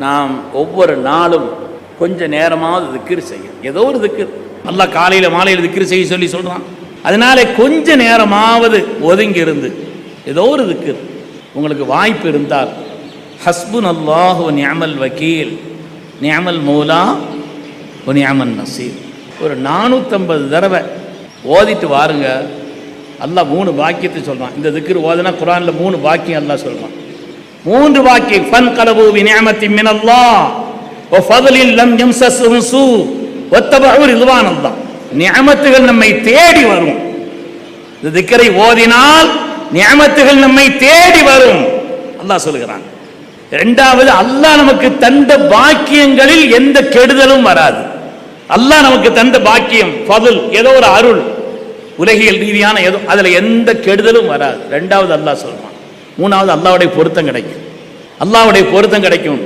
நாம் ஒவ்வொரு நாளும் கொஞ்ச நேரமாவது திக்ர் செய்யும். ஏதோ ஒரு திக்ர் அல்லாஹ் காலையில் மாலையில் திக்ர் செய்ய சொல்லி சொல்கிறான். அதனால கொஞ்ச நேரமாவது ஒதுங்கி இருந்து ஏதோ ஒரு திக்ர் உங்களுக்கு வாய்ப்பு இருந்தால் ஹஸ்புனல்லாஹு வ நிஅமல் வக்கீல் நிஅமல் மௌலா வ நிஅமன் நசீர் ஒரு 450 தடவை ஓதிட்டு வாருங்க. அல்லாஹ் 3 வாக்கியத்தை சொல்கிறான். இந்த திக்ர் ஓதுனா குர்ஆனில் 3 வாக்கியம் அல்லாஹ் சொல்கிறான். 3 வாக்கியம் ஃபன்கலபு பிநிஅமத்தின் மினல்லாஹ் வ ஃபضலில் லம் யம்ஸஸ்ஹும் ஸூ வத்தபஉ ரிضவானல்லாஹ். நிஅமத்துகள் நம்மை தேடி வரும். இந்த திக்ரை ஓதினால் நிஅமத்துகள் நம்மை தேடி வரும் அல்லாஹ் சொல்கிறான். இரண்டாவது, அல்லாஹ் நமக்கு தந்த பாக்கியங்களில் எந்த கெடுதலும் வராது. அல்லாஹ் நமக்கு தந்த பாக்கியம் ஃபضல், ஏதோ ஒரு அருள், உலகியல் ரீதியான ஏதோ, அதில் எந்த கெடுதலும் வராது. ரெண்டாவது அல்லாஹ் சொல்றான். மூணாவது, அல்லாஹ்வுடைய பொருத்தம் கிடைக்கும். அல்லாஹ்வுடைய பொருத்தம் கிடைக்கும்.